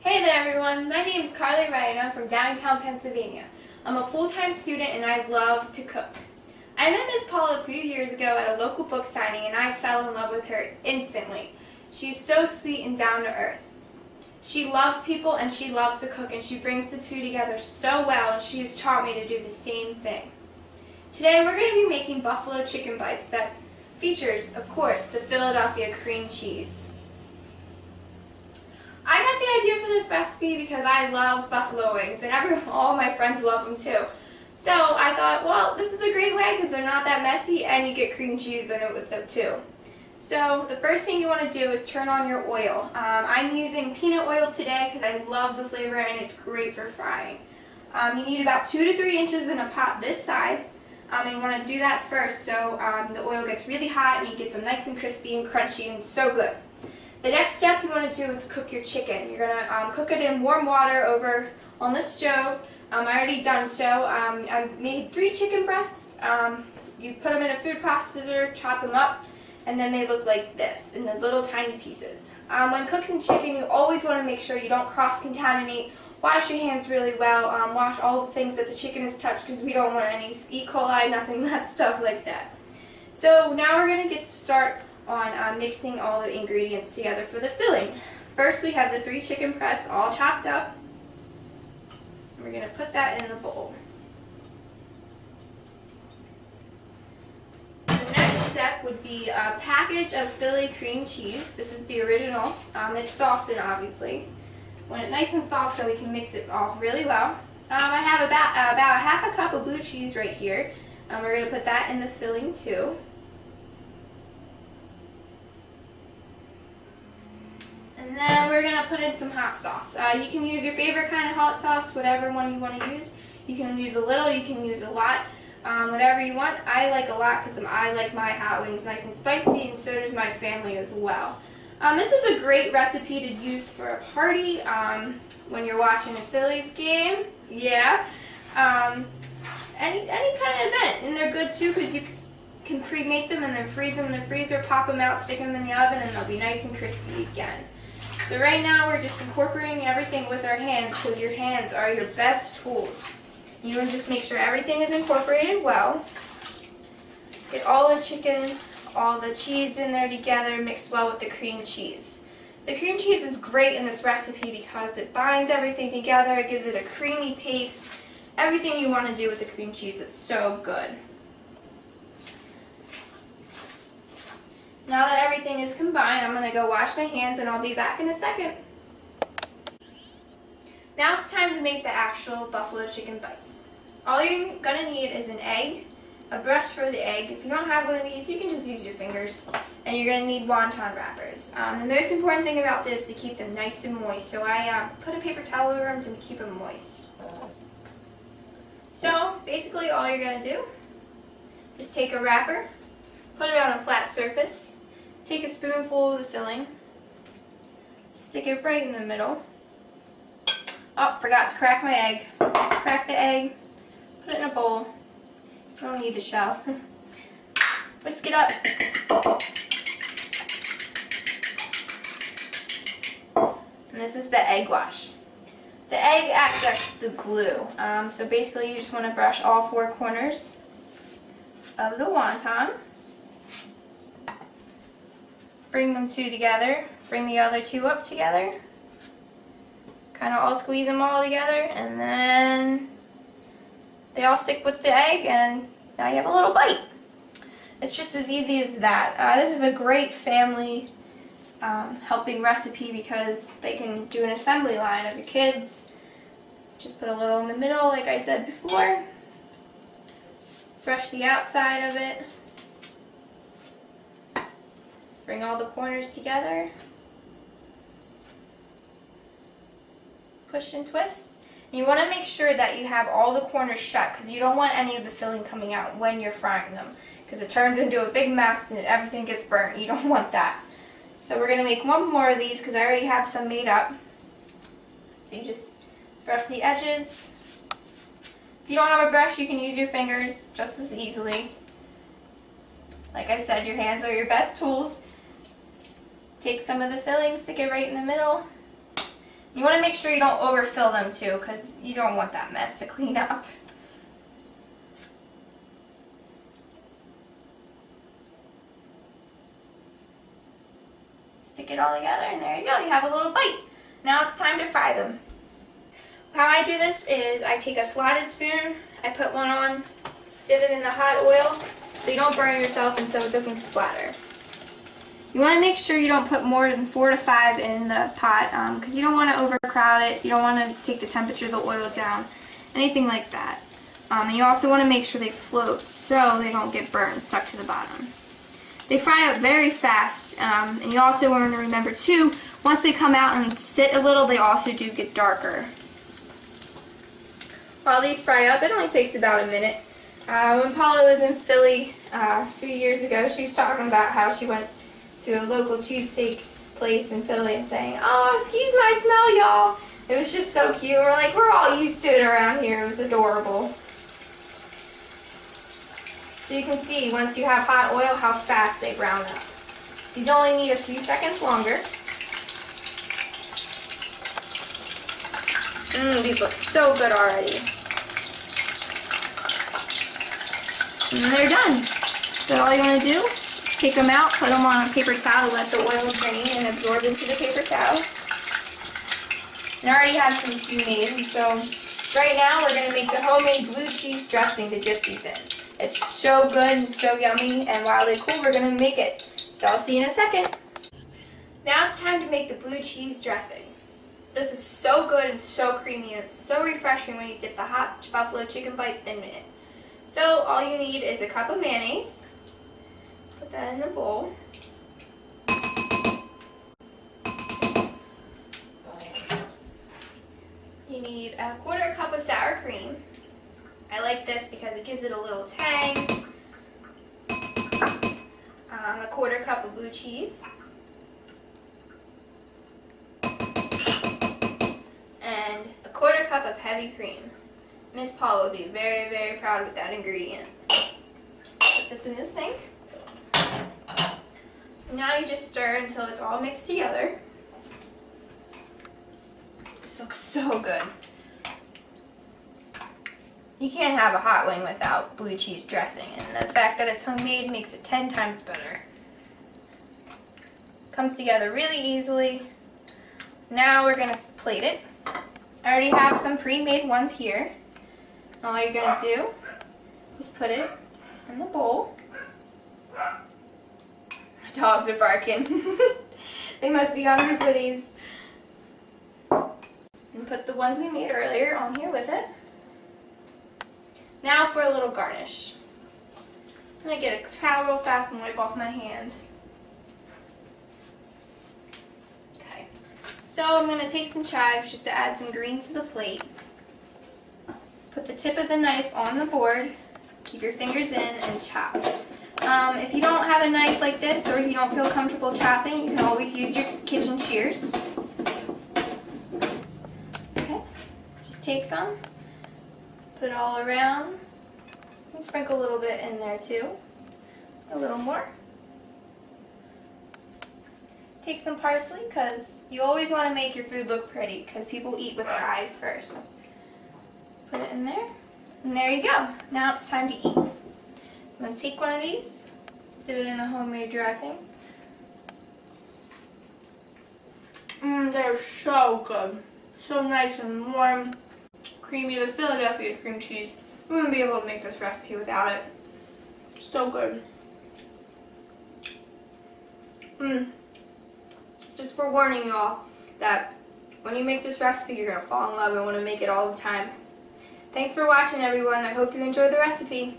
Hey there everyone, my name is Carly-Rae and I'm from downtown Pennsylvania. I'm a full-time student and I love to cook. I met Miss Paula a few years ago at a local book signing and I fell in love with her instantly. She's so sweet and down to earth. She loves people and she loves to cook and she brings the two together so well and she has taught me to do the same thing. Today we're going to be making buffalo chicken bites that features, of course, the Philadelphia cream cheese. I got the idea for this recipe because I love buffalo wings and all my friends love them too. So I thought, well, this is a great way because they're not that messy and you get cream cheese in it with them too. So the first thing you want to do is turn on your oil. I'm using peanut oil today because I love the flavor and it's great for frying. You need about 2 to 3 inches in a pot this size. And you want to do that first so the oil gets really hot and you get them nice and crispy and crunchy and so good. The next step you want to do is cook your chicken. You're going to cook it in warm water over on the stove. I already done so. I made 3 chicken breasts. You put them in a food processor, chop them up, and then they look like this in the little tiny pieces. When cooking chicken, you always want to make sure you don't cross-contaminate. Wash your hands really well. Wash all the things that the chicken has touched because we don't want any E. coli, nothing, that stuff like that. So now we're going to get to start on mixing all the ingredients together for the filling. First we have the 3 chicken breasts all chopped up. We're going to put that in the bowl. The next step would be a package of Philly cream cheese. This is the original. It's softened obviously. Want it nice and soft so we can mix it off really well. I have about a half a cup of blue cheese right here. We're going to put that in the filling too. And then we're going to put in some hot sauce. You can use your favorite kind of hot sauce, whatever one you want to use. You can use a little, you can use a lot, whatever you want. I like a lot because I like my hot wings nice and spicy, and so does my family as well. This is a great recipe to use for a party, when you're watching a Phillies game, yeah. Any kind of event, and they're good too because you can pre-make them and then freeze them in the freezer, pop them out, stick them in the oven, and they'll be nice and crispy again. So right now we're just incorporating everything with our hands because your hands are your best tools. You want to just make sure everything is incorporated well. Get all the chicken, all the cheese in there together, mixed well with the cream cheese. The cream cheese is great in this recipe because it binds everything together, it gives it a creamy taste. Everything you want to do with the cream cheese, it's so good. Now that everything is combined, I'm going to go wash my hands and I'll be back in a second. Now it's time to make the actual buffalo chicken bites. All you're going to need is an egg, a brush for the egg. If you don't have one of these, you can just use your fingers. And you're going to need wonton wrappers. The most important thing about this is to keep them nice and moist. So I put a paper towel over them to keep them moist. So basically all you're going to do is take a wrapper, put it on a flat surface, take a spoonful of the filling, stick it right in the middle. Oh, forgot to crack my egg. Let's crack the egg, put it in a bowl. You don't need the shell. Whisk it up. And this is the egg wash. The egg acts as the glue. So basically you just want to brush all 4 corners of the wonton. Bring them 2 together, bring the other 2 up together, kind of all squeeze them all together, and then they all stick with the egg, and now you have a little bite. It's just as easy as that. This is a great family helping recipe because they can do an assembly line of your kids. Just put a little in the middle, like I said before. Brush the outside of it. Bring all the corners together. Push and twist. You want to make sure that you have all the corners shut because you don't want any of the filling coming out when you're frying them because it turns into a big mess and everything gets burnt. You don't want that. So we're going to make 1 more of these because I already have some made up. So you just brush the edges. If you don't have a brush, you can use your fingers just as easily. Like I said, your hands are your best tools. Take some of the filling, stick it right in the middle. You want to make sure you don't overfill them too, because you don't want that mess to clean up. Stick it all together, and there you go. You have a little bite. Now it's time to fry them. How I do this is I take a slotted spoon, I put one on, dip it in the hot oil so you don't burn yourself and so it doesn't splatter. You want to make sure you don't put more than 4 to 5 in the pot because you don't want to overcrowd it, you don't want to take the temperature of the oil down, anything like that. And you also want to make sure they float so they don't get burned, stuck to the bottom. They fry up very fast, and you also want to remember too, once they come out and sit a little, they also do get darker. While these fry up, it only takes about a minute. When Paula was in Philly a few years ago, she was talking about how she went to a local cheesesteak place in Philly and saying, "Oh, excuse my smell, y'all." It was just so cute. We're like, we're all used to it around here. It was adorable. So you can see, once you have hot oil, how fast they brown up. These only need a few seconds longer. These look so good already. And they're done. So all you want to do is take them out, put them on a paper towel, let the oil drain and absorb into the paper towel. And I already have some made, and so right now we're going to make the homemade blue cheese dressing to dip these in. It's so good and so yummy, and while they're cool, we're going to make it. So I'll see you in a second. Now it's time to make the blue cheese dressing. This is so good and so creamy, and it's so refreshing when you dip the hot buffalo chicken bites in it. So all you need is a cup of mayonnaise. Put that in the bowl. You need a 1/4 cup of sour cream. I like this because it gives it a little tang. A 1/4 cup of blue cheese. And a 1/4 cup of heavy cream. Miss Paula would be very, very proud with that ingredient. Put this in the sink. Now you just stir until it's all mixed together. This looks so good. You can't have a hot wing without blue cheese dressing, and the fact that it's homemade makes it 10 times better. Comes together really easily. Now we're going to plate it. I already have some pre-made ones here. All you're going to do is put it in the bowl. My dogs are barking. They must be hungry for these. And put the ones we made earlier on here with it. Now for a little garnish. I'm going to get a towel real fast and wipe off my hand. Okay. So I'm going to take some chives just to add some green to the plate. Put the tip of the knife on the board, keep your fingers in, and chop. If you don't have a knife like this, or if you don't feel comfortable chopping, you can always use your kitchen shears. Okay, just take some, put it all around, and sprinkle a little bit in there too. A little more. Take some parsley, because you always want to make your food look pretty, because people eat with their eyes first. Put it in there, and there you go. Now it's time to eat. I'm going to take one of these, dip it in the homemade dressing. They're so good. So nice and warm, creamy. The Philadelphia cream cheese. We wouldn't be able to make this recipe without it. So good. Just forewarning you all that when you make this recipe, you're going to fall in love and want to make it all the time. Thanks for watching, everyone. I hope you enjoyed the recipe.